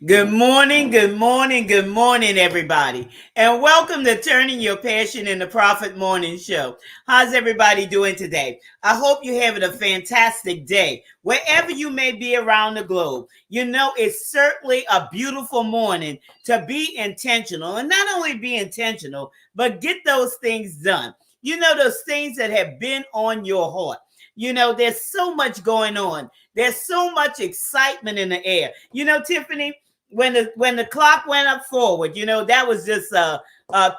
Good morning, good morning, good morning, everybody. And welcome to Turning Your Passion into Profit Morning Show. How's everybody doing today? I hope you're having a fantastic day, wherever you may be around the globe. You know, it's certainly a beautiful morning to be intentional, and not only be intentional, but get those things done. You know, those things that have been on your heart. You know, there's so much going on. There's so much excitement in the air. You know, Tiffany, when the clock went up forward, you know, that was just a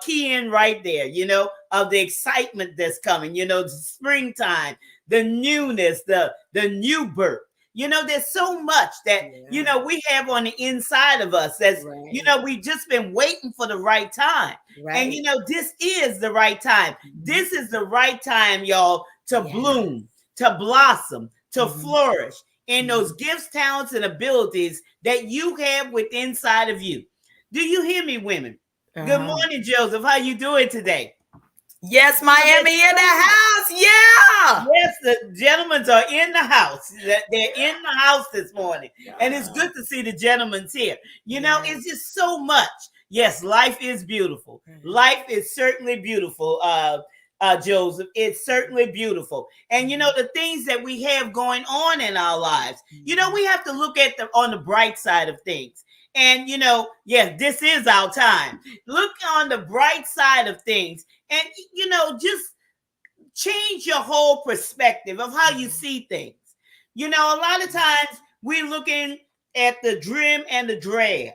key in right there, you know, of the excitement that's coming, you know, the springtime, the newness, the new birth. You know, there's so much that, you know, we have on the inside of us that's, you know, we've just been waiting for the right time. And, you know, this is the right time. This is the right time, y'all, to bloom, to blossom, to flourish in those gifts, talents, and abilities that you have within inside of you. Do you hear me, women? Good morning, Joseph. How you doing today? Yes, Miami in the house. Yeah. Yes, the gentlemen are in the house. They're in the house this morning. And it's good to see the gentlemen's here. You know, it's just so much. Yes, life is beautiful. Life is certainly beautiful. Joseph, it's certainly beautiful. And you know, the things that we have going on in our lives, you know, we have to look at them on the bright side of things. And you know, yes, this is our time. Look on the bright side of things, and you know, just change your whole perspective of how you see things. You know, a lot of times we're looking at the dream and the drab.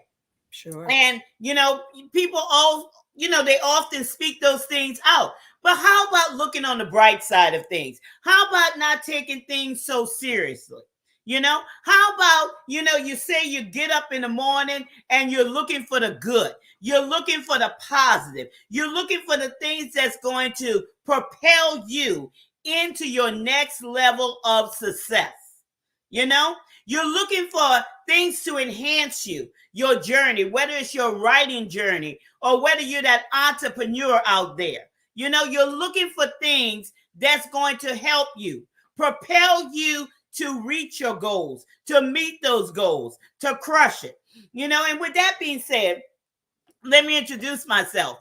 Sure. And you know, people all, you know, they often speak those things out. But how about looking on the bright side of things? How about not taking things so seriously? You know, how about, you know, you say you get up in the morning and you're looking for the good. You're looking for the positive. You're looking for the things that's going to propel you into your next level of success. You know, you're looking for things to enhance you, your journey, whether it's your writing journey or whether you're that entrepreneur out there. You know, you're looking for things that's going to help you, propel you to reach your goals, to meet those goals, to crush it. You know, and with that being said, let me introduce myself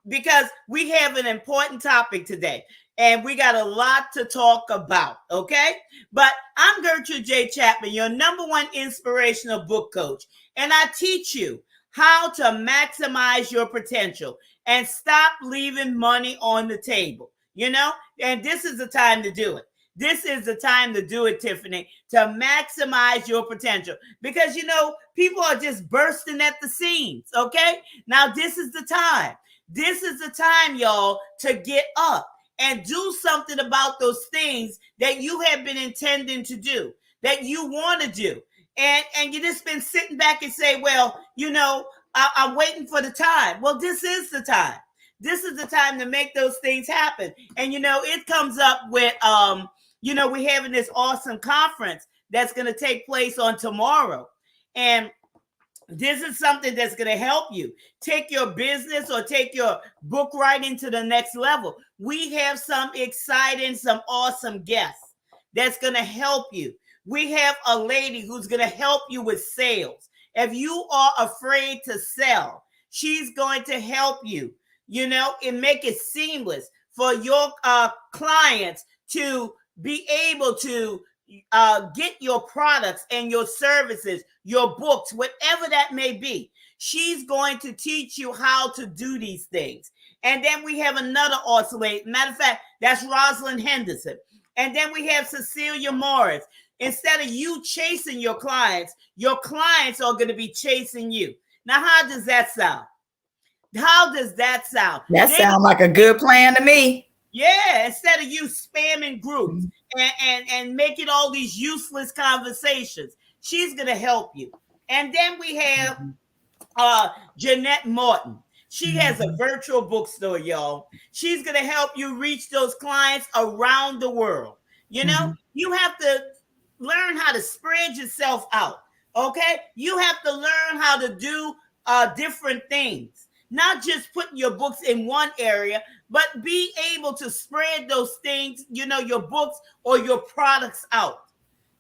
because we have an important topic today and we got a lot to talk about, okay? But I'm Gertrude J. Chapman, your number one inspirational book coach, and I teach you how to maximize your potential and stop leaving money on the table, you know? And this is the time to do it. This is the time to do it, Tiffany, to maximize your potential because, you know, people are just bursting at the seams, okay? Now, this is the time. This is the time, y'all, to get up and do something about those things that you have been intending to do, that you want to do. And you just been sitting back and say, well, you know, I'm waiting for the time. Well, this is the time. This is the time to make those things happen. And, you know, it comes up with, you know, we're having this awesome conference that's going to take place on tomorrow. And this is something that's going to help you take your business or take your book writing to the next level. We have some exciting, some awesome guests that's going to help you. We have a lady who's going to help you with sales. If you are afraid to sell, she's going to help you, you know, and make it seamless for your clients to be able to get your products and your services, your books, whatever that may be. She's going to teach you how to do these things. And then we have another awesome lady. Matter of fact, that's Rosalind Henderson. And then we have Cecilia Morris. Instead of you chasing your clients are going to be chasing you. Now, how does that sound? How does that sound? That sounds like a good plan to me. Yeah, instead of you spamming groups and making all these useless conversations, she's going to help you. And then we have Jeanette Morton. She has a virtual bookstore, y'all. She's going to help you reach those clients around the world. You know, you have to learn how to spread yourself out, okay? You have to learn how to do different things. Not just putting your books in one area, but be able to spread those things, you know, your books or your products out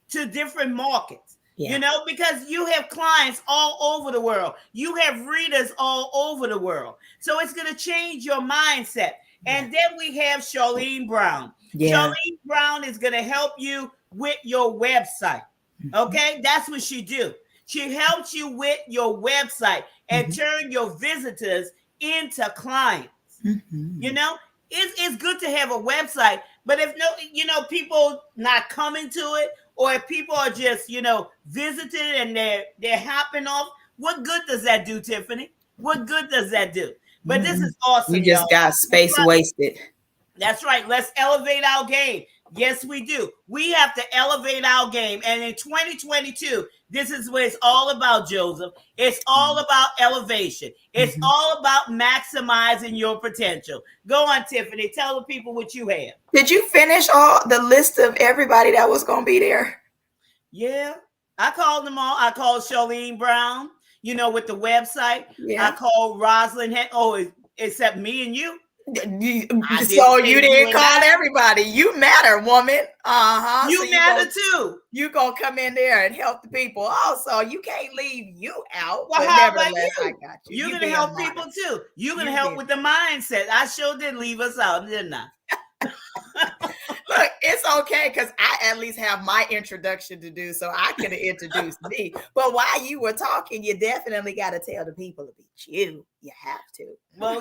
to different markets. Yeah. Because you have clients all over the world. You have readers all over the world. So it's going to change your mindset. And then we have Charlene Brown. Yeah. Charlene Brown is going to help you with your website. Okay? That's what she do. She helps you with your website and turn your visitors into clients. It's good to have a website, but if people not coming to it, or if people are just, visiting and they're hopping off, what good does that do, Tiffany? What good does that do? But this is awesome. You just got space wasted. That's right. Let's elevate our game. Yes, we do. We have to elevate our game. And in 2022, this is what it's all about, Joseph. It's all about elevation. It's all about maximizing your potential. Go on, Tiffany. Tell the people what you have. Did you finish all the list of everybody that was going to be there? Yeah. I called them all. I called Charlene Brown, with the website. Yeah. I called Rosalind. Except me and you. So you didn't call everybody. You matter, woman. You matter too. You gonna come in there and help the people. Also, you can't leave you out. Well, how about you? I got you. You're gonna help people too. You're gonna help with the mindset. I sure did leave us out, didn't I? Look, it's okay because I at least have my introduction to do, so I could have introduced me. But while you were talking, you definitely got to tell the people about you. You have to. Well,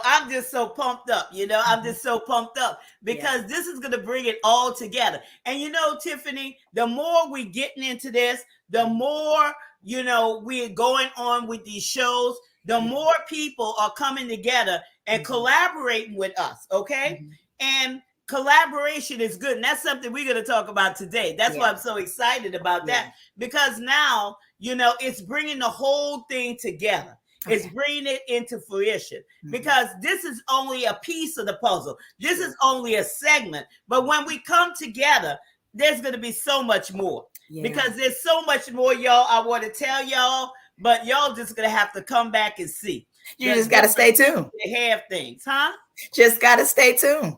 I'm just so pumped up. I'm just so pumped up because this is going to bring it all together. And Tiffany, the more we getting into this, the more we're going on with these shows, the more people are coming together and collaborating with us. Okay. And collaboration is good. And that's something we're going to talk about today. That's why I'm so excited about that, because now, it's bringing the whole thing together. It's bringing it into fruition because this is only a piece of the puzzle. This is only a segment. But when we come together, there's going to be so much more because there's so much more, y'all, I want to tell y'all, but y'all just going to have to come back and see. You just got to stay tuned. They have things, huh? Just got to stay tuned.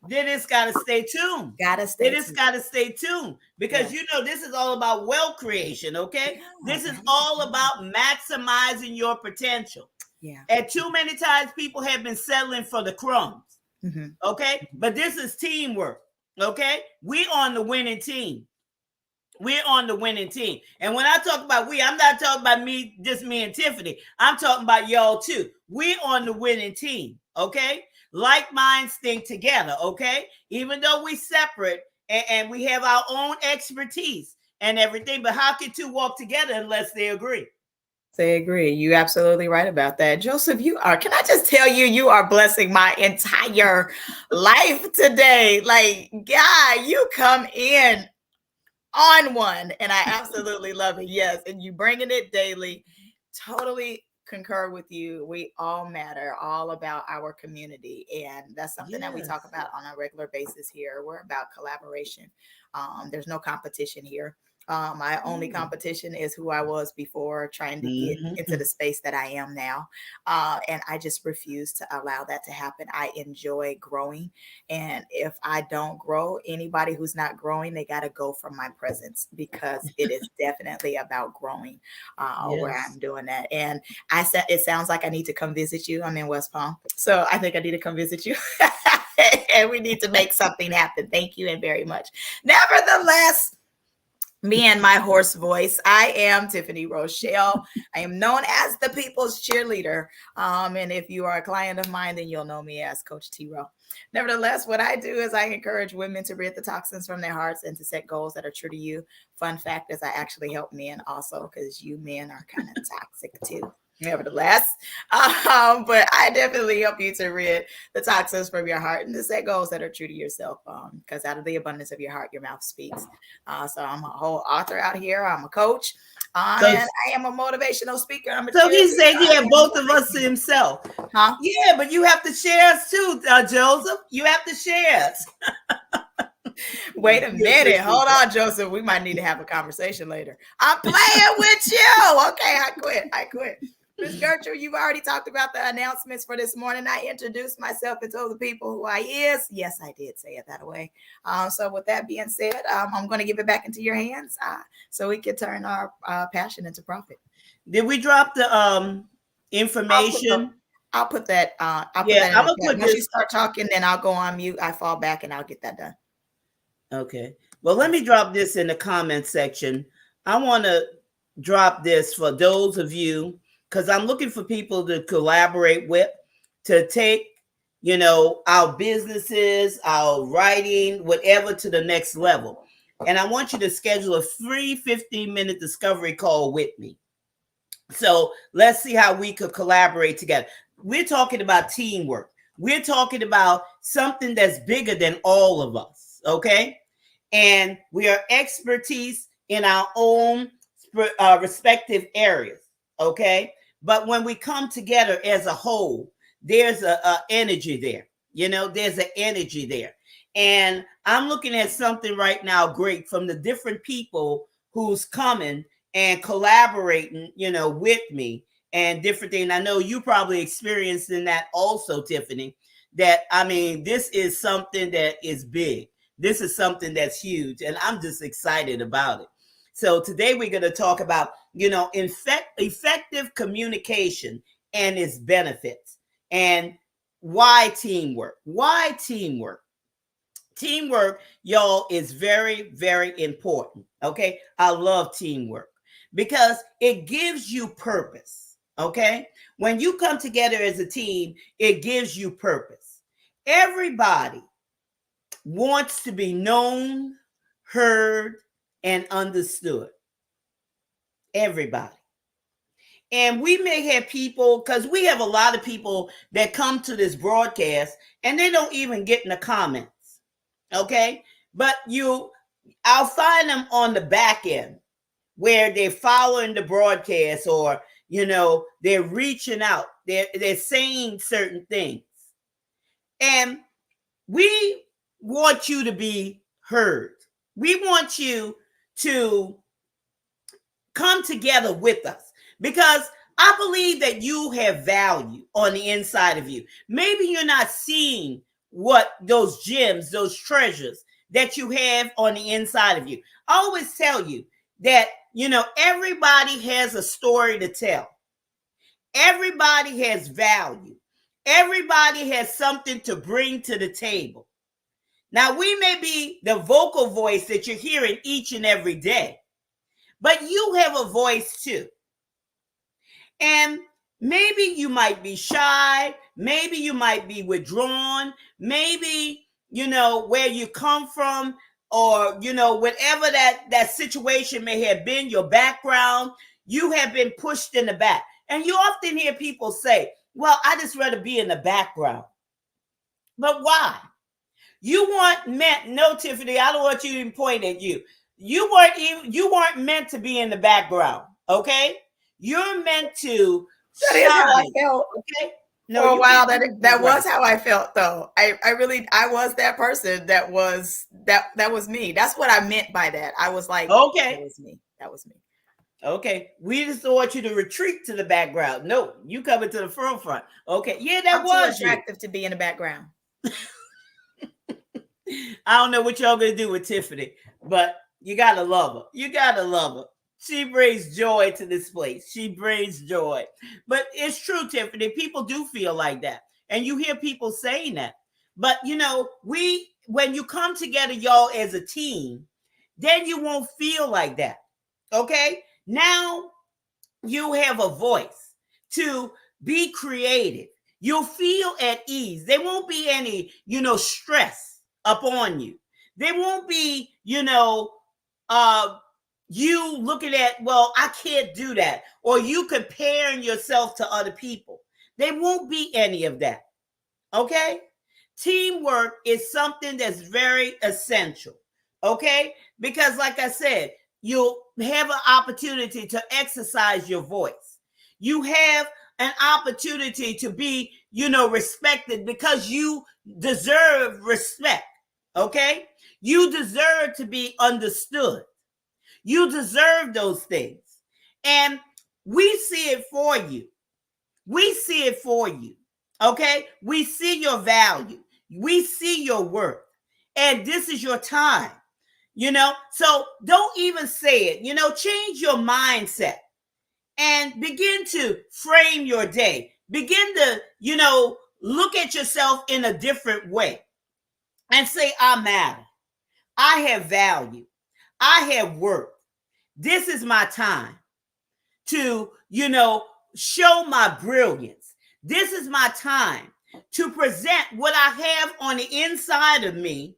Then it's got to stay tuned. Got to stay tuned because this is all about wealth creation. Okay, this is all about maximizing your potential. Yeah. And too many times people have been settling for the crumbs. Okay, but this is teamwork. Okay, we on the winning team. We're on the winning team. And when I talk about I'm not talking about me and Tiffany. I'm talking about y'all too. We're on the winning team. Okay. Like minds think together, okay? Even though we separate and we have our own expertise and everything, but how can two walk together unless they agree? They agree. You're absolutely right about that. Joseph, can I just tell you, you are blessing my entire life today. Like, God, you come in on one, and I absolutely love it. Yes, and you bringing it daily. Totally concur with you. We all matter, all about our community, and that's something that we talk about on a regular basis here. We're about collaboration. There's no competition here. My only competition is who I was before, trying to get into the space that I am now. And I just refuse to allow that to happen. I enjoy growing. And if I don't grow, anybody who's not growing, they got to go from my presence because it is definitely about growing where I'm doing that. And I said, it sounds like I need to come visit you. I'm in West Palm. So I think I need to come visit you. And we need to make something happen. Thank you and very much. Nevertheless, me and my hoarse voice, I am Tiffany Rochelle. I am known as the People's Cheerleader. And if you are a client of mine, then you'll know me as Coach T-Row. Nevertheless, what I do is I encourage women to rid the toxins from their hearts and to set goals that are true to you. Fun fact is I actually help men also because you men are kind of toxic too. Nevertheless, but I definitely help you to rid the toxins from your heart and to set goals that are true to yourself, because out of the abundance of your heart, your mouth speaks. So I'm a whole author out here. I'm a coach, and I am a motivational speaker. So he said he had both of us to himself. Huh? Yeah, but you have to share us too, Joseph. You have to share us. Wait a minute. Hold on, Joseph. We might need to have a conversation later. I'm playing with you. Okay, I quit. Miss Gertrude, you've already talked about the announcements for this morning. I introduced myself and told the people who I is. Yes, I did say it that way. So with that being said, I'm going to give it back into your hands so we can turn our passion into profit. Did we drop the information? I'll put that. I'll put Yeah, that in I'm the gonna chat. put Once you this. start talking, then I'll go on mute. I fall back and I'll get that done. Okay. Well, let me drop this in the comment section. I want to drop this for those of you, because I'm looking for people to collaborate with, to take, our businesses, our writing, whatever to the next level. And I want you to schedule a free 15-minute discovery call with me. So let's see how we could collaborate together. We're talking about teamwork. We're talking about something that's bigger than all of us, okay? And we are expertise in our own respective areas, okay? But when we come together as a whole, there's a energy there. There's an energy there. And I'm looking at something right now great from the different people who's coming and collaborating, with me and different things. I know you probably experienced in that also, Tiffany, that, this is something that is big. This is something that's huge, and I'm just excited about it. So today we're going to talk about, effective communication and its benefits, and why teamwork. Why teamwork? Teamwork, y'all, is very, very important. Okay, I love teamwork because it gives you purpose. Okay, when you come together as a team, it gives you purpose. Everybody wants to be known, heard, and understood. Everybody. And we may have people, because we have a lot of people that come to this broadcast and they don't even get in the comments. Okay? But I'll find them on the back end where they're following the broadcast, or, they're reaching out. They're saying certain things. And we want you to be heard. We want you to come together with us, because I believe that you have value on the inside of you. Maybe you're not seeing what those gems, those treasures that you have on the inside of you. I always tell you that, everybody has a story to tell. Everybody has value. Everybody has something to bring to the table. Now, we may be the vocal voice that you're hearing each and every day, but you have a voice too. And maybe you might be shy. Maybe you might be withdrawn. Maybe, where you come from, or, whatever that situation may have been, your background, you have been pushed in the back. And you often hear people say, well, I just rather be in the background. But why? You weren't meant, no, Tiffany, I don't want you to even point at you. You weren't meant to be in the background, okay? You're meant to That is how I felt. Okay? No, for a while, that was how I felt, though. I was that person that was me. That's what I meant by that. I was like, okay, that was me. Okay, we just don't want you to retreat to the background. No, you coming to the forefront. Okay, yeah, that was too attractive to be in the background. I don't know what y'all gonna do with Tiffany, but you gotta love her. You gotta love her. She brings joy to this place. She brings joy. But it's true, Tiffany. People do feel like that. And you hear people saying that. But, when you come together, y'all, as a team, then you won't feel like that. Okay? Now you have a voice to be creative. You'll feel at ease. There won't be any, stress upon you. There won't be, you looking at, well, I can't do that, or you comparing yourself to other people. There won't be any of that. Okay? Teamwork is something that's very essential. Okay? Because like I said, you'll have an opportunity to exercise your voice. You have an opportunity to be, respected, because you deserve respect. Okay? You deserve to be understood. You deserve those things. And we see it for you. We see it for you. Okay? We see your value. We see your worth. And this is your time. So don't even say it. Change your mindset and begin to frame your day. Begin to, look at yourself in a different way and say, I matter. I have value. I have worth. This is my time to, show my brilliance. This is my time to present what I have on the inside of me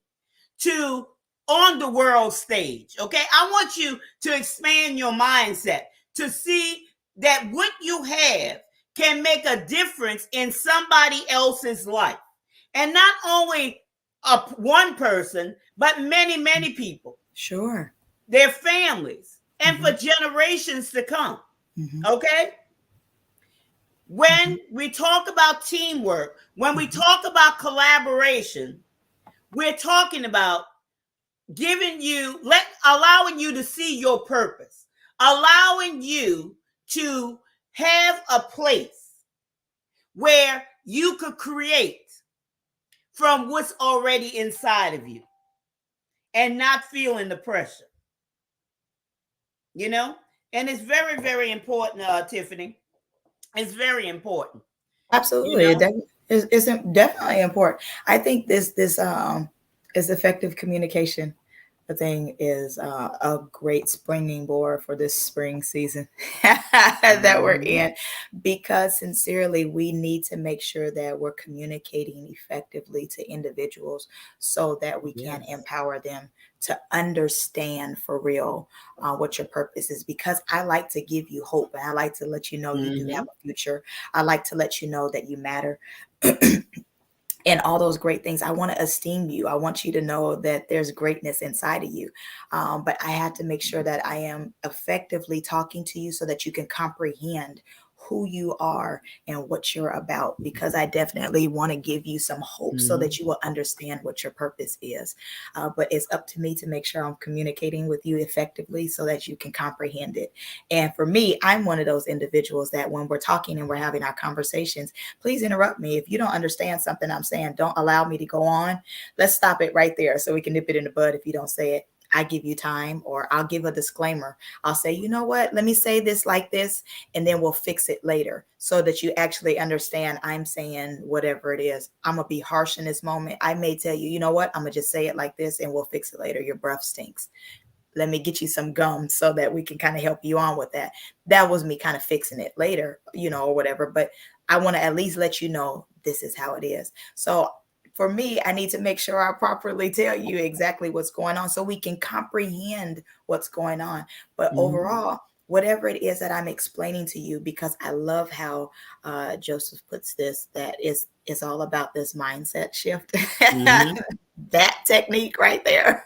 on the world stage. Okay. I want you to expand your mindset to see that what you have can make a difference in somebody else's life. And not only one person, but many, many people. Sure. Their families, and for generations to come. Okay? When we talk about teamwork, when we talk about collaboration, we're talking about allowing you to see your purpose, allowing you to have a place where you could create from what's already inside of you and not feeling the pressure. And it's very, very important, Tiffany. It's very important. Absolutely. It's definitely important. I think this is effective communication. The thing is a great springing board for this spring season that we're in, because sincerely, we need to make sure that we're communicating effectively to individuals so that we can empower them to understand for real what your purpose is. Because I like to give you hope, and I like to let you know you do have a future. I like to let you know that you matter. And all those great things. I want to esteem you. I want you to know that there's greatness inside of you. But I had to make sure that I am effectively talking to you so that you can comprehend who you are and what you're about, because I definitely want to give you some hope so that you will understand what your purpose is. But it's up to me to make sure I'm communicating with you effectively so that you can comprehend it. And for me, I'm one of those individuals that when we're talking and we're having our conversations, please interrupt me. If you don't understand something I'm saying, don't allow me to go on. Let's stop it right there so we can nip it in the bud if you don't say it. I give you time, or I'll give a disclaimer. I'll say, you know what, let me say this like this, and then we'll fix it later so that you actually understand I'm saying whatever it is. I'm going to be harsh in this moment. I may tell you, you know what, I'm going to just say it like this and we'll fix it later. Your breath stinks. Let me get you some gum so that we can kind of help you on with that. That was me kind of fixing it later, or whatever. But I want to at least let you know this is how it is. So for me, I need to make sure I properly tell you exactly what's going on so we can comprehend what's going on. But overall, whatever it is that I'm explaining to you, because I love how Joseph puts this, that is all about this mindset shift. That technique right there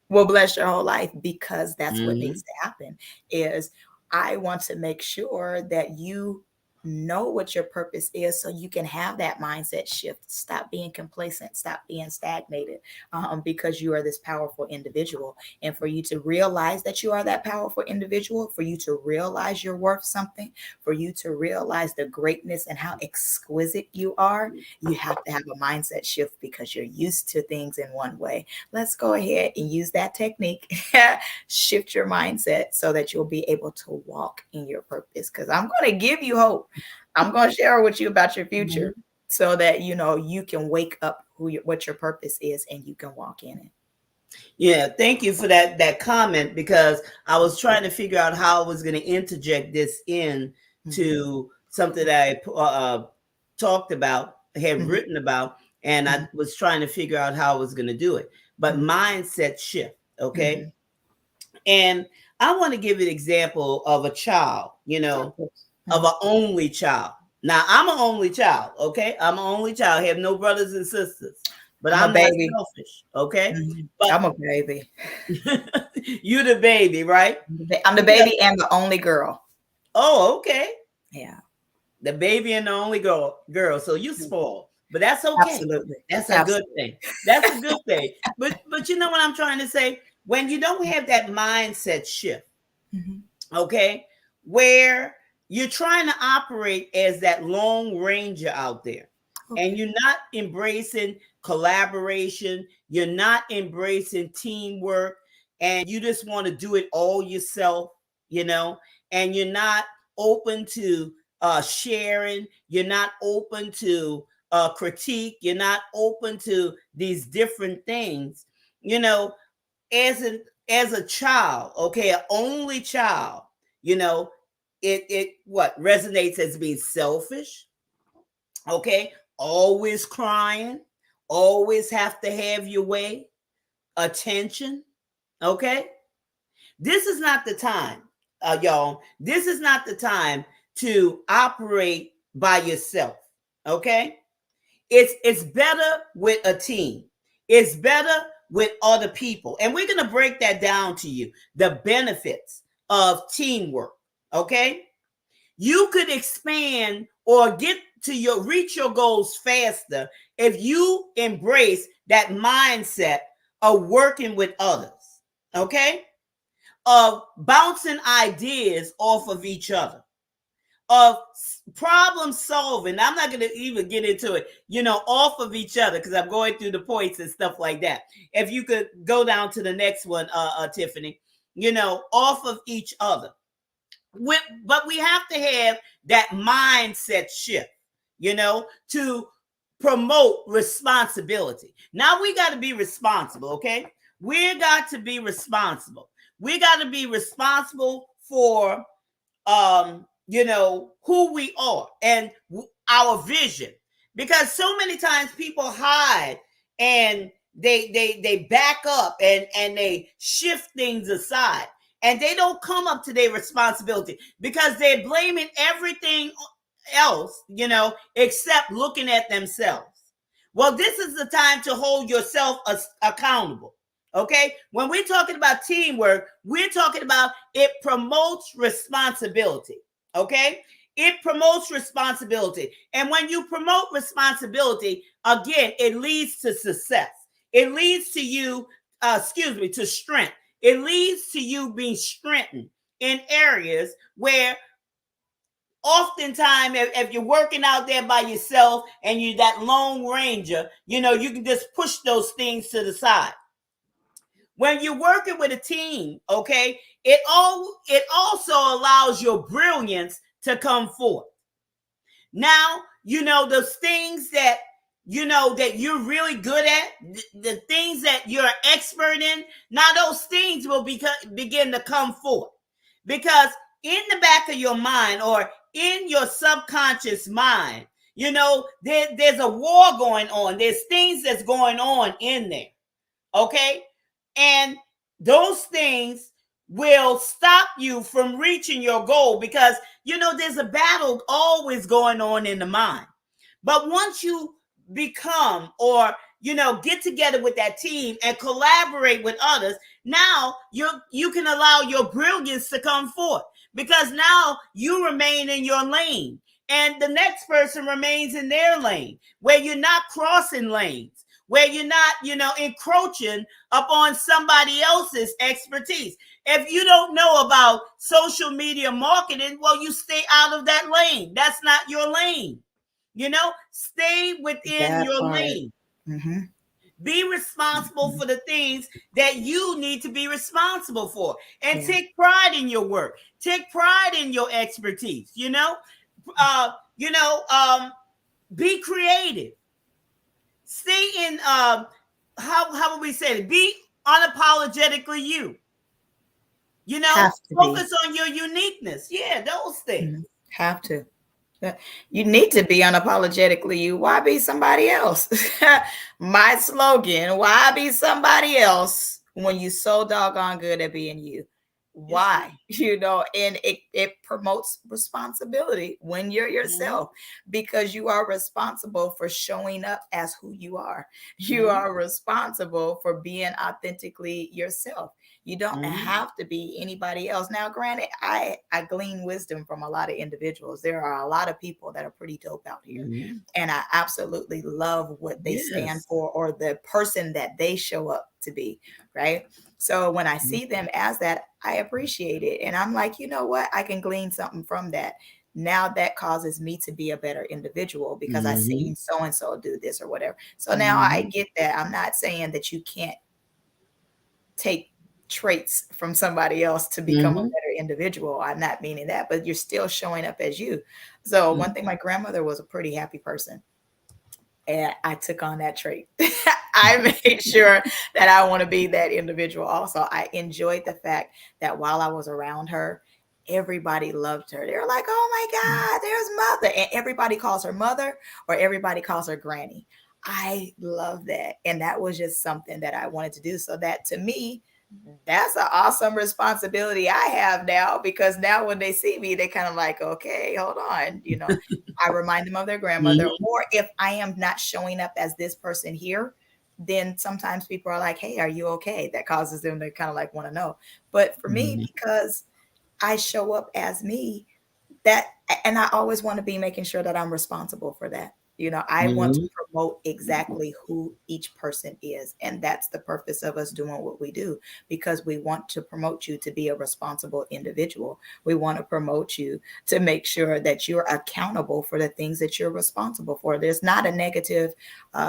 will bless your whole life, because that's what needs to happen. Is I want to make sure that you know what your purpose is so you can have that mindset shift. Stop being complacent, stop being stagnated, because you are this powerful individual. And for you to realize that you are that powerful individual, for you to realize you're worth something, for you to realize the greatness and how exquisite you are, you have to have a mindset shift, because you're used to things in one way. Let's go ahead and use that technique. Shift your mindset so that you'll be able to walk in your purpose, because I'm going to give you hope. I'm going to share with you about your future so that, you can wake up what your purpose is and you can walk in it. Yeah, thank you for that comment, because I was trying to figure out how I was going to interject this in to something that I talked about, had written about, and I was trying to figure out how I was going to do it. But mindset shift, okay? And I want to give an example of a child, of an only child. Now, I'm an only child, okay? I'm an only child. I have no brothers and sisters, but I'm not selfish, okay? But I'm a baby. You the baby, right? I'm the baby and the only girl. Oh, okay. Yeah. The baby and the only girl. So you spoiled, but that's okay. Absolutely. That's a good thing. That's a good thing. But you know what I'm trying to say? When you don't have that mindset shift, okay, where you're trying to operate as that lone ranger out there, and you're not embracing collaboration, you're not embracing teamwork, and you just want to do it all yourself, and you're not open to sharing, you're not open to critique, you're not open to these different things, as a child, okay, an only child, it what resonates as being selfish, okay, always crying, always have to have your way, attention, okay. This is not the time, y'all. This is not the time to operate by yourself, okay. It's better with a team. It's better with other people. And we're going to break that down to you, the benefits of teamwork, okay? You could expand or reach your goals faster if you embrace that mindset of working with others, okay? Of bouncing ideas off of each other, of problem solving. I'm not going to even get into it, off of each other, because I'm going through the points and stuff like that. If you could go down to the next one, Tiffany, off of each other. But we have to have that mindset shift, to promote responsibility. Now we got to be responsible, okay? We got to be responsible. We got to be responsible for who we are and our vision, because so many times people hide and they back up and they shift things aside, and they don't come up to their responsibility because they're blaming everything else, except looking at themselves. Well, this is the time to hold yourself accountable. Okay, when we're talking about teamwork, we're talking about it promotes responsibility. Okay, it promotes responsibility. And when you promote responsibility, again, it leads to success. It leads to you, to strength. It leads to you being strengthened in areas where oftentimes, if you're working out there by yourself and you're that lone ranger, you can just push those things to the side. When you're working with a team, okay, it also allows your brilliance to come forth. Now, those things that that you're really good at, the things that you're an expert in, now those things will begin to come forth, because in the back of your mind, or in your subconscious mind, there's a war going on. There's things that's going on in there, okay? And those things will stop you from reaching your goal, because, there's a battle always going on in the mind. But once you become, or, get together with that team and collaborate with others, now you can allow your brilliance to come forth, because now you remain in your lane and the next person remains in their lane, where you're not crossing lanes, where you're not, encroaching upon somebody else's expertise. If you don't know about social media marketing, well, you stay out of that lane. That's not your lane. Stay within your lane. Mm-hmm. Be responsible for the things that you need to be responsible for, and take pride in your work. Take pride in your expertise. Be creative. Stay in how would we say it? Be unapologetically you. Focus on your uniqueness. Yeah, those things. Have to. You need to be unapologetically you. Why be somebody else? My slogan, why be somebody else when you so doggone good at being you? Why? And it promotes responsibility when you're yourself, because you are responsible for showing up as who you are. You are responsible for being authentically yourself. You don't have to be anybody else. Now, granted, I glean wisdom from a lot of individuals. There are a lot of people that are pretty dope out here. And I absolutely love what they stand for, or the person that they show up to be, right? So when I see them as that, I appreciate it. And I'm like, you know what? I can glean something from that. now that causes me to be a better individual because I Mhm. seen so and so do this or whatever. So now I get that. I'm not saying that you can't take traits from somebody else to become a Mhm. better individual. I'm not meaning that, but you're still showing up as you. So Mhm. one thing, my grandmother was a pretty happy person, and I took on that trait. I made sure that I want to be that individual also. I enjoyed the fact that while I was around her, everybody loved her. They were like, oh my God, there's mother. And everybody calls her mother or everybody calls her granny. I love that. And that was just something that I wanted to do. So that to me, that's an awesome responsibility I have now, because now when they see me, they kind of like, okay, hold on. I remind them of their grandmother. Mhm. Or if I am not showing up as this person here, then sometimes people are like, hey, are you okay? That causes them to kind of like want to know. But for me, Mhm. because I show up as me, that, and I always want to be making sure that I'm responsible for that. I want to Mhm. promote exactly who each person is. And that's the purpose of us doing what we do, because we want to promote you to be a responsible individual. We want to promote you to make sure that you're accountable for the things that you're responsible for. There's not a negative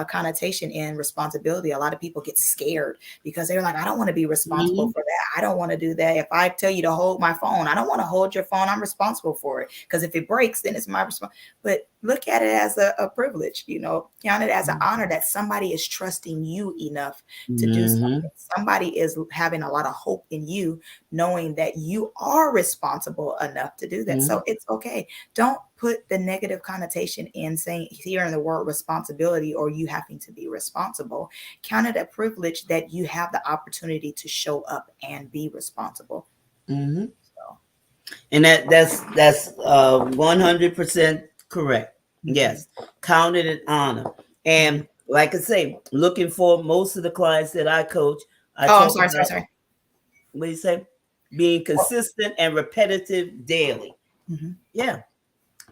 connotation in responsibility. A lot of people get scared because they're like, I don't want to be responsible Mhm. for that. I don't want to do that. If I tell you to hold my phone, I don't want to hold your phone. I'm responsible for it, because if it breaks, then it's my responsibility. But look at it as a privilege, count it as an honor that somebody is trusting you enough to do Mhm. something. Somebody is having a lot of hope in you, knowing that you are responsible enough to do that. So Mhm. it's okay. Don't put the negative connotation in saying, hearing the word responsibility or you having to be responsible. Count it a privilege that you have the opportunity to show up and be responsible. Mhm. So, And that's 100% correct. mhm. Yes, counted an honor. Mhm. And like I say, looking for most of the clients that I coach, I Oh, I'm talk sorry, sorry, about, sorry. what do you say? Being Oh, consistent and repetitive daily. mhm, Yeah.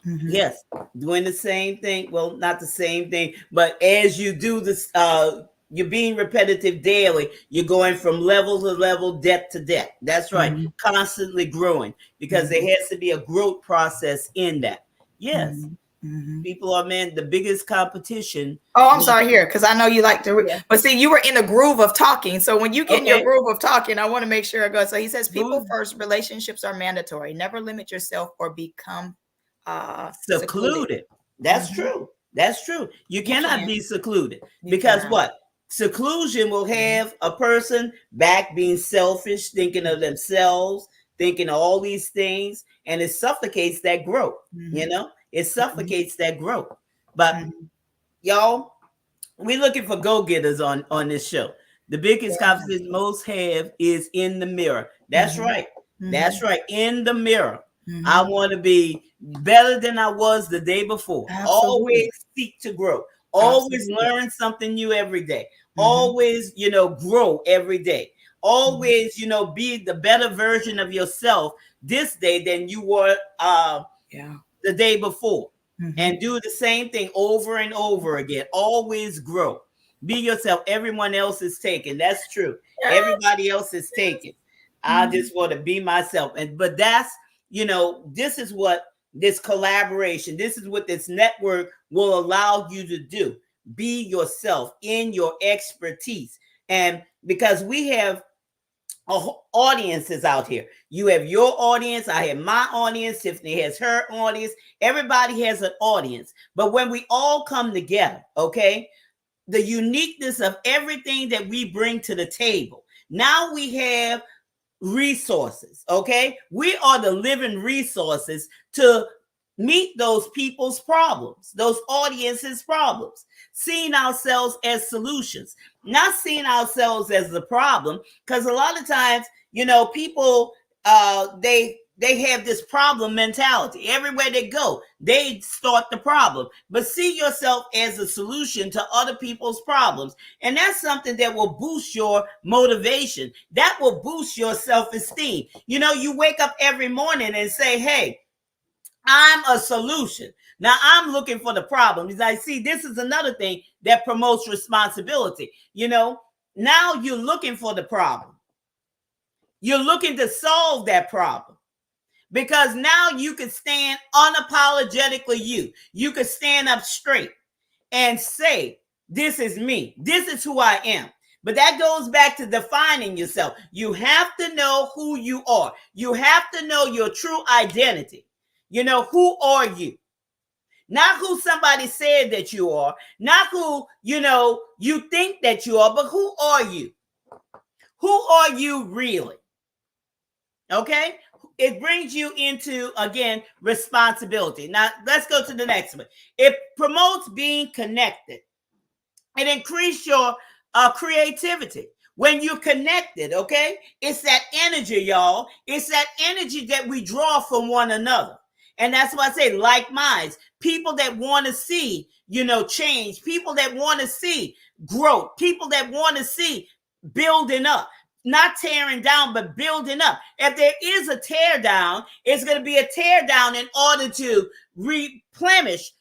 mhm. Yes, doing the same thing. Well, not the same thing, but as you do this, you're being repetitive daily. You're going from level to level, depth to depth. That's right. Mhm, Constantly growing, because there mhm, has to be a growth process in that. Yes, mhm, mhm. people are, man, the biggest competition. Oh, I'm Will, sorry here, because I know you like to, yeah. but see, you were in the groove of talking. So when you get in your Okay. groove of talking, I want to make sure I go. So he says, people Good. first, relationships are mandatory. Never limit yourself or become secluded. Secluded. That's Mhm. true. That's true. You You cannot can. be secluded, You because cannot. what? Seclusion will Mhm, have a person back being selfish, thinking of themselves, thinking of all these things, and it suffocates that growth. mhm, It mhm, suffocates that growth. But mhm. y'all, we're looking for go-getters on this show. The biggest Yeah. conversation most have is in the mirror. That's Mhm, right. That's mhm, right. In the mirror. I mhm. want to be better than I was the day before. Always Absolutely. seek to grow. Always Absolutely. learn something new every day. Mhm, Always, grow every day. mhm. Always, be the better version of yourself this day than you were Yeah. the day before, Mhm. and do the same thing over and over again. Always grow. Be yourself. Everyone else is taken. That's true. Yes, Everybody else is taken. I mhm. just want to be myself. And but that's, this is what this collaboration, this is what this network will allow you to do. Be yourself in your expertise. And because we have audiences out here. You have your audience, I have my audience, Tiffany has her audience, everybody has an audience. But when we all come together, okay, the uniqueness of everything that we bring to the table, now we have resources, okay? We are the living resources to meet those people's problems, those audiences' problems, seeing ourselves as solutions, not seeing ourselves as the problem. Because a lot of times, people they have this problem mentality. Everywhere they go, they start the problem. But see yourself as a solution to other people's problems. And that's something that will boost your motivation. That will boost your self-esteem. You wake up every morning and say, hey, I'm a solution. Now I'm looking for the problem. Because I see this is another thing that promotes responsibility. Now you're looking for the problem. You're looking to solve that problem. because now you can stand unapologetically you. You can stand up straight and say, this is me. This is who I am. But that goes back to defining yourself. You have to know who you are. You have to know your true identity. You know, who are you? Not who somebody said that you are, not who, you think that you are, but who are you? Who are you really? Okay? It brings you into, again, responsibility. Now, let's go to the next one. It promotes being connected. It increases your creativity. When you're connected, okay? It's that energy, y'all. It's that energy that we draw from one another. And that's why I say like minds, people that want to see, change, people that want to see growth, people that want to see building up, not tearing down, but building up. If there is a tear down, it's going to be a tear down in order to replenish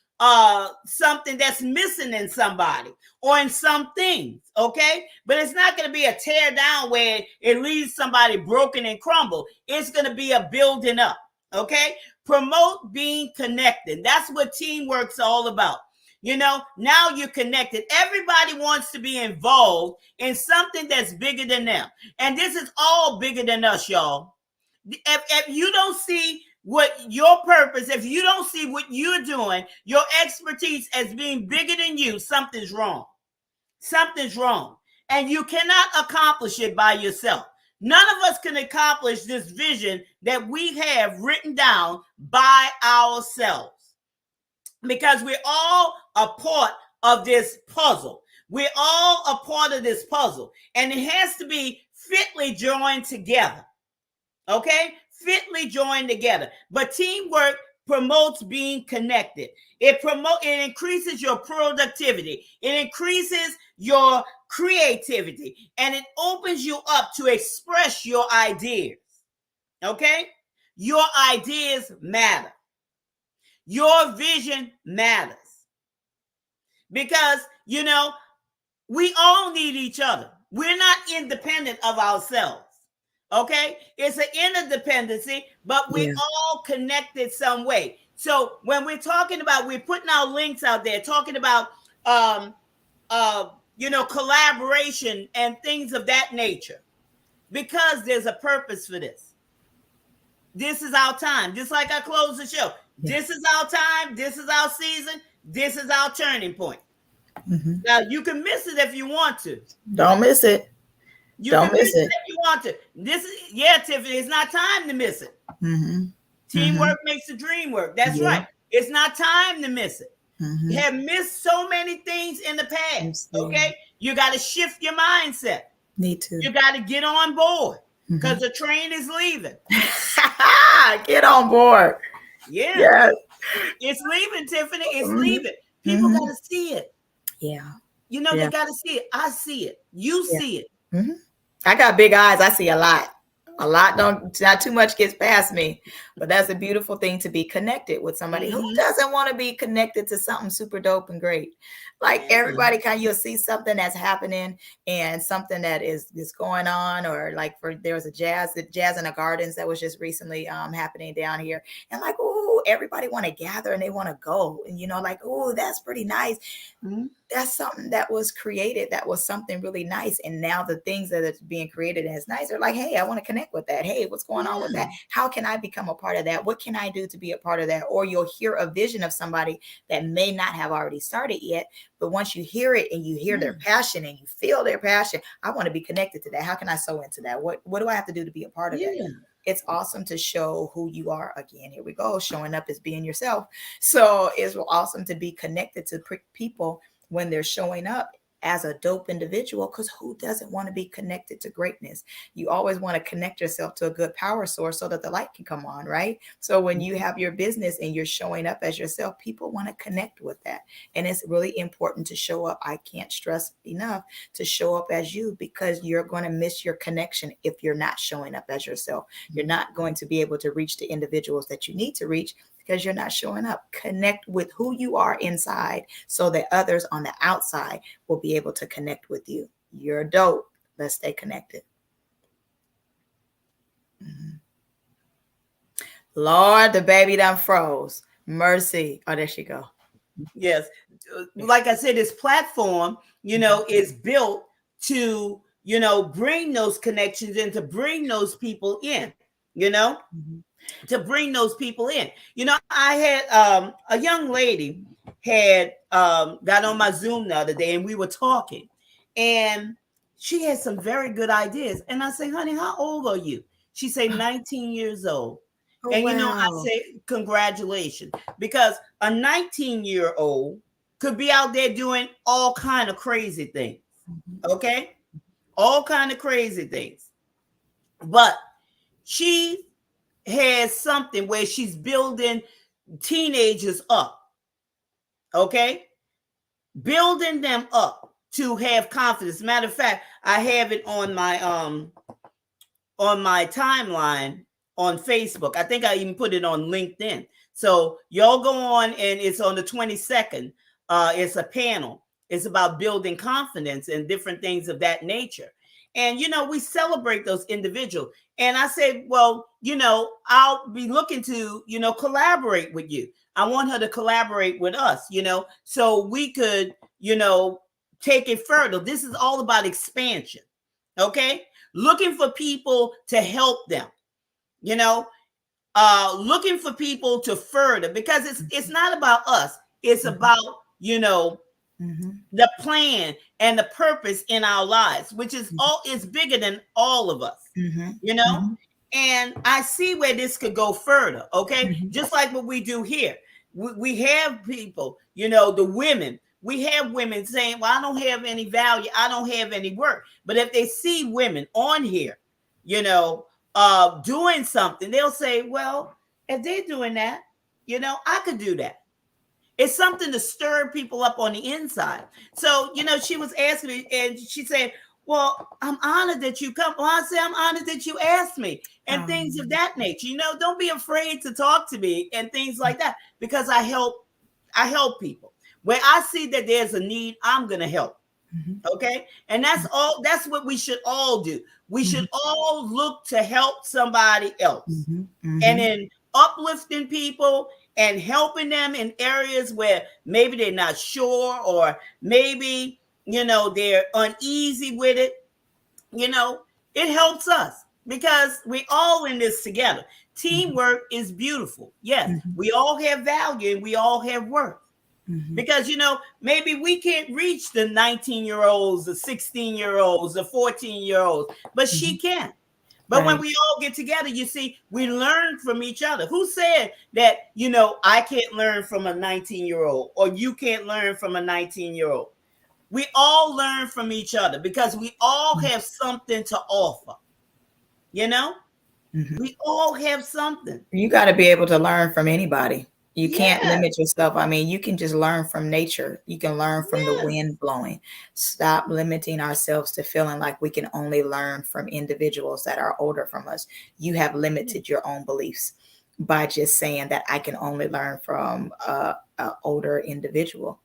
something that's missing in somebody or in some things, okay? But it's not going to be a tear down where it leaves somebody broken and crumbled. It's going to be a building up, okay? Promote being connected. That's what teamwork's all about. Now you're connected. Everybody wants to be involved in something that's bigger than them. And this is all bigger than us, y'all. If you don't see what your purpose, if you don't see what you're doing, your expertise as being bigger than you, something's wrong. Something's wrong. And you cannot accomplish it by yourself. None of us can accomplish this vision that we have written down by ourselves, because we're all a part of this puzzle. We're all a part of this puzzle, and it has to be fitly joined together. Okay? Fitly joined together. But teamwork promotes being connected. It increases your productivity. It increases your creativity, and it opens you up to express your ideas. Okay? Your ideas matter. Your vision matters. Because, we all need each other. We're not independent of ourselves. Okay? It's an interdependency, but we're all connected some way. So when we're talking about, we're putting our links out there, talking about, collaboration and things of that nature, because there's a purpose for this. This is our time. Just like I close the show. Yeah. This is our time. This is our season. This is our turning point. Mm-hmm. Now, you can miss it if you want to. Don't miss it. Don't miss it if you want to. Tiffany, it's not time to miss it. Mm-hmm. Teamwork makes the dream work. That's right. It's not time to miss it. Mm-hmm. You have missed so many things in the past. Okay? You got to shift your mindset. Need to. You got to get on board, because the train is leaving. Get on board. Yeah. Yes. It's leaving, Tiffany. It's leaving. People got to see it. Yeah. They got to see it. I see it. You see it. Mm-hmm. I got big eyes. I see a lot. Not too much gets past me, but that's a beautiful thing, to be connected with somebody who doesn't want to be connected to something super dope and great. Like everybody you'll see something that's happening and something that is going on, or like there was a jazz in the gardens that was just recently happening down here, and like, oh, everybody want to gather and they want to go, and like, oh, that's pretty nice. Mm-hmm. That's something that was created. That was something really nice. And now the things that are being created as nice are like, hey, I want to connect with that. Hey, what's going on with that? How can I become a part of that? What can I do to be a part of that? Or you'll hear a vision of somebody that may not have already started yet, but once you hear it and you hear their passion and you feel their passion, I want to be connected to that. How can I sow into that? What do I have to do to be a part of that? It's awesome to show who you are. Again, here we go. Showing up as being yourself. So it's awesome to be connected to people when they're showing up as a dope individual, because who doesn't want to be connected to greatness? You always want to connect yourself to a good power source so that the light can come on, right? So when you have your business and you're showing up as yourself, people want to connect with that. And it's really important to show up. I can't stress enough to show up as you, because you're going to miss your connection if you're not showing up as yourself. You're not going to be able to reach the individuals that you need to reach, because you're not showing up. Connect with who you are inside so that others on the outside will be able to connect with you. You're dope. Let's stay connected. Mm-hmm. Lord, the baby done froze. Mercy. Oh, there she go. Yes. Like I said, this platform, is built to, bring those connections and to bring those people in, to bring those people in. I had a young lady had got on my Zoom the other day and we were talking, and she had some very good ideas. And I say, honey, how old are you? She said 19 years old. Oh, And I wow. say, congratulations, because a 19-year-old could be out there doing all kind of crazy things. Okay? All kind of crazy things. But she has something where she's building teenagers up. Okay? Building them up to have confidence. Matter of fact, I have it on my timeline on Facebook. I think I even put it on LinkedIn. So y'all go on, and it's on the 22nd. It's a panel. It's about building confidence and different things of that nature. And we celebrate those individuals. And I said, well, I'll be looking to, collaborate with you. I want her to collaborate with us, so we could, take it further. This is all about expansion. Okay? Looking for people to help them, looking for people to further, because it's not about us. It's about, the plan and the purpose in our lives, which is is bigger than all of us, and I see where this could go further. Okay. Just like what we do here. We have people, the women, we have women saying, well, I don't have any value. I don't have any work. But if they see women on here, doing something, they'll say, well, if they're doing that, I could do that. It's something to stir people up on the inside. So, she was asking me, and she said, well, I'm honored that you come. Well, I say, I'm honored that you asked me, and things of that nature. Don't be afraid to talk to me and things like that, because I help people. Where I see that there's a need, I'm going to help. Okay. And that's what we should all do. We should all look to help somebody else. And in uplifting people and helping them in areas where maybe they're not sure, or maybe, they're uneasy with it, it helps us, because we're all in this together. Teamwork is beautiful. Yes, we all have value and we all have worth. Because, maybe we can't reach the 19-year-olds, the 16-year-olds, the 14-year-olds, but she can. But when we all get together, you see, we learn from each other. Who said that, I can't learn from a 19-year-old, or you can't learn from a 19-year-old? We all learn from each other, because we all have something to offer. We all have something. You got to be able to learn from anybody. You can't limit yourself. I mean, you can just learn from nature. You can learn from the wind blowing. Stop limiting ourselves to feeling like we can only learn from individuals that are older from us. You have limited your own beliefs by just saying that I can only learn from an older individual.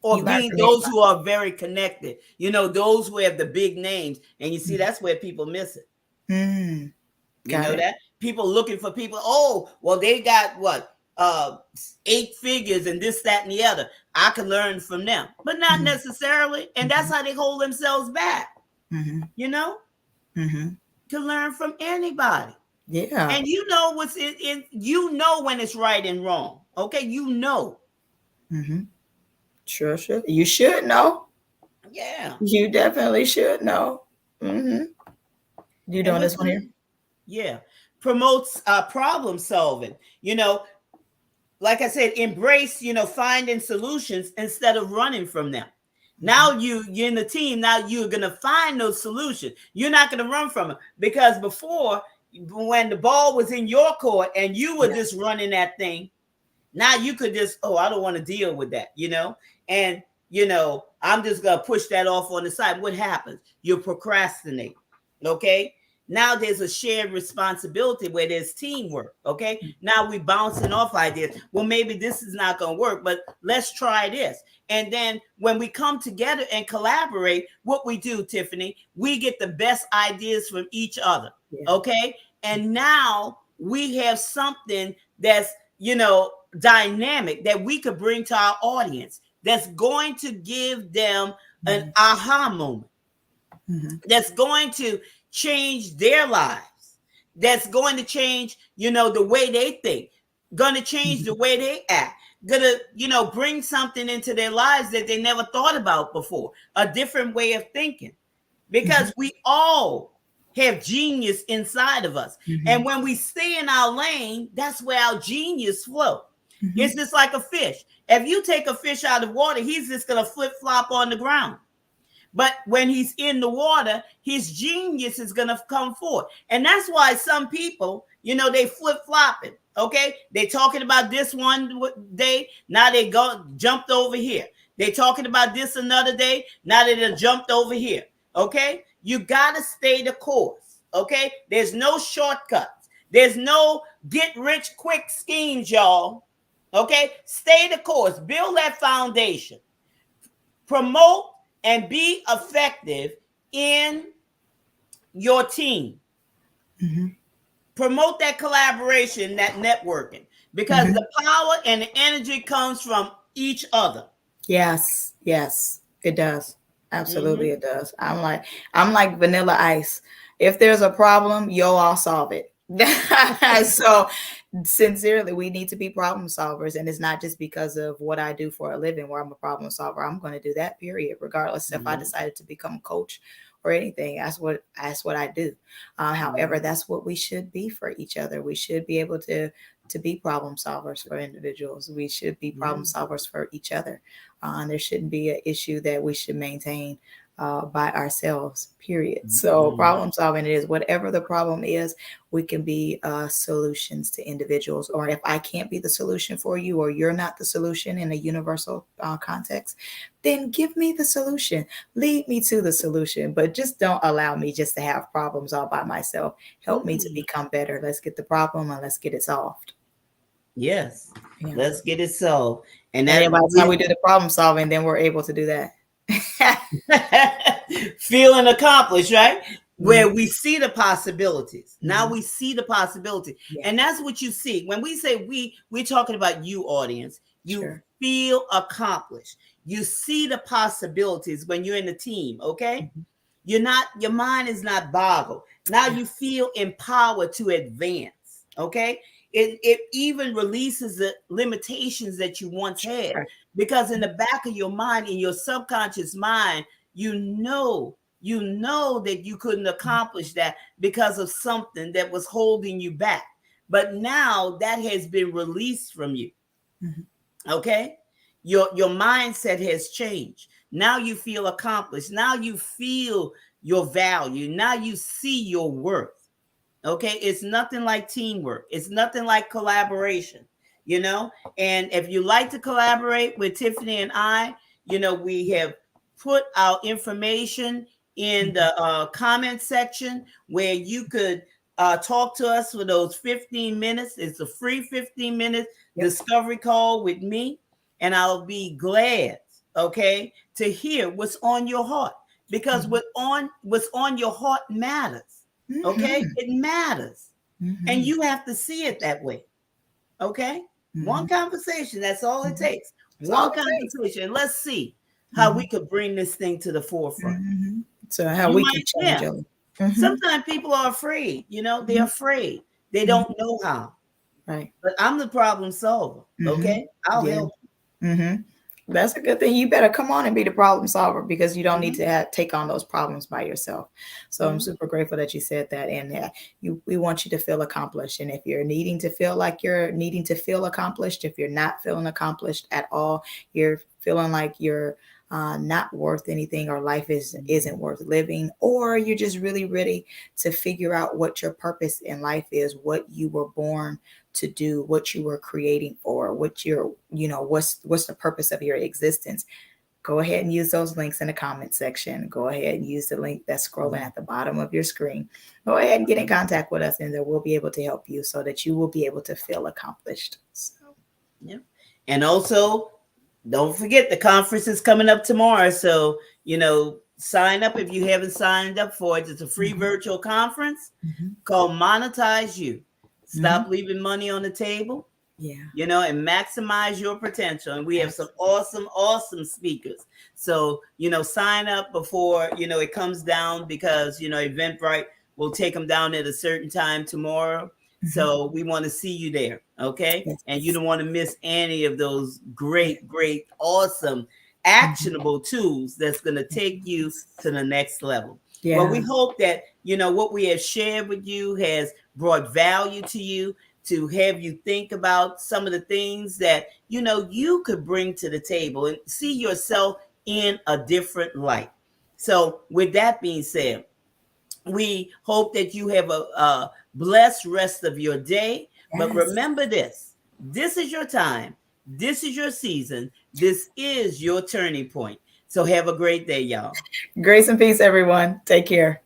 Or being those who are very connected, those who have the big names. And you see, that's where people miss it. You know that? People looking for people. Oh, well, they got what? 8 figures and this, that, and the other. I can learn from them, but not necessarily. And that's how they hold themselves back. To learn from anybody. Yeah. And what's in when it's right and wrong. Okay, Sure. You should know. Yeah. You definitely should know. You doing this one here? Yeah. Promotes problem solving. Like I said, embrace, finding solutions instead of running from them. Now you're in the team. Now you're going to find those solutions. You're not going to run from them, because before, when the ball was in your court and you were just running that thing, now you could just, I don't want to deal with that, and, I'm just going to push that off on the side. What happens? You procrastinate. Okay. Now there's a shared responsibility where there's teamwork. Okay. Now we bouncing off ideas. Well, maybe this is not going to work, but let's try this. And then when we come together and collaborate, what we do, Tiffany, we get the best ideas from each other. Okay. And now we have something that's, dynamic that we could bring to our audience that's going to give them an aha moment, that's going to change their lives, that's going to change, the way they think, going to change the way they act, gonna, bring something into their lives that they never thought about before, a different way of thinking, because we all have genius inside of us. And when we stay in our lane, that's where our genius flow. It's just like a fish. If you take a fish out of water, he's just gonna flip flop on the ground. But when he's in the water, his genius is gonna come forth. And that's why some people, they flip flopping. Okay, they talking about this one day, now they jumped over here. They talking about this another day, now they done jumped over here. Okay, you gotta stay the course. Okay, there's no shortcuts. There's no get rich quick schemes, y'all. Okay, stay the course. Build that foundation. Promote and be effective in your team. Promote that collaboration, that networking, because the power and the energy comes from each other. Yes, it does. Absolutely, it does. I'm like Vanilla Ice. If there's a problem, I'll solve it. So sincerely, we need to be problem solvers, and it's not just because of what I do for a living where I'm a problem solver. I'm going to do that, period, regardless if I decided to become a coach or anything. That's what I do. However, that's what we should be for each other. We should be able to be problem solvers for individuals. We should be problem solvers for each other. And there shouldn't be an issue that we should maintain by ourselves, period. So problem solving is whatever the problem is, we can be solutions to individuals. Or if I can't be the solution for you, or you're not the solution in a universal context, then give me the solution. Lead me to the solution, but just don't allow me just to have problems all by myself. Help me to become better. Let's get the problem and let's get it solved. Yes, let's get it solved. And then by the time we do the problem solving, then we're able to do that. Feeling accomplished, right? Where we see the possibilities. Now we see the possibility. And that's what you see. When we say we're talking about you, audience. You feel accomplished. You see the possibilities when you're in the team, okay? Your mind is not boggled. Now you feel empowered to advance, okay? It even releases the limitations that you once had, because in the back of your mind, in your subconscious mind, you know that you couldn't accomplish that because of something that was holding you back. But now that has been released from you. Okay? Your mindset has changed. Now you feel accomplished. Now you feel your value. Now you see your worth. Okay, it's nothing like teamwork. It's nothing like collaboration, And if you like to collaborate with Tiffany and I, we have put our information in the comment section where you could talk to us for those 15 minutes. It's a free 15-minute discovery call with me, and I'll be glad, okay, to hear what's on your heart, because what's on your heart matters. Okay, it matters, and you have to see it that way. Okay, one conversation, that's all it takes. One conversation. Let's see how we could bring this thing to the forefront. So how we can change it. Sometimes people are afraid. They're afraid. They don't know how. Right. But I'm the problem solver. Okay, I'll help. That's a good thing. You better come on and be the problem solver, because you don't need to take on those problems by yourself. So I'm super grateful that you said that. And we want you to feel accomplished. And if you're needing to feel like you're needing to feel accomplished, if you're not feeling accomplished at all, you're feeling like you're not worth anything, or life isn't worth living, or you're just really ready to figure out what your purpose in life is, what you were born to do, what you were creating for, what's the purpose of your existence, go ahead and use those links in the comment section. Go ahead and use the link that's scrolling at the bottom of your screen. Go ahead and get in contact with us, and then we'll be able to help you so that you will be able to feel accomplished. And also, don't forget, the conference is coming up tomorrow. So, sign up if you haven't signed up for it. It's a free virtual conference called Monetize You. Stop leaving money on the table. Yeah. You know, and maximize your potential. And we have some awesome speakers. So, you know, sign up before, you know, it comes down, because, you know, Eventbrite will take them down at a certain time tomorrow. So we want to see you there. Okay. Yes. And you don't want to miss any of those great, awesome, actionable tools that's going to take you to the next level. Yeah. Well, we hope that, you know, what we have shared with you has brought value to you, to have you think about some of the things that, you know, you could bring to the table and see yourself in a different light. So with that being said, we hope that you have a blessed rest of your day. Yes. But remember this is your time. This is your season. This is your turning point. So have a great day, y'all. Grace and peace, everyone. Take care.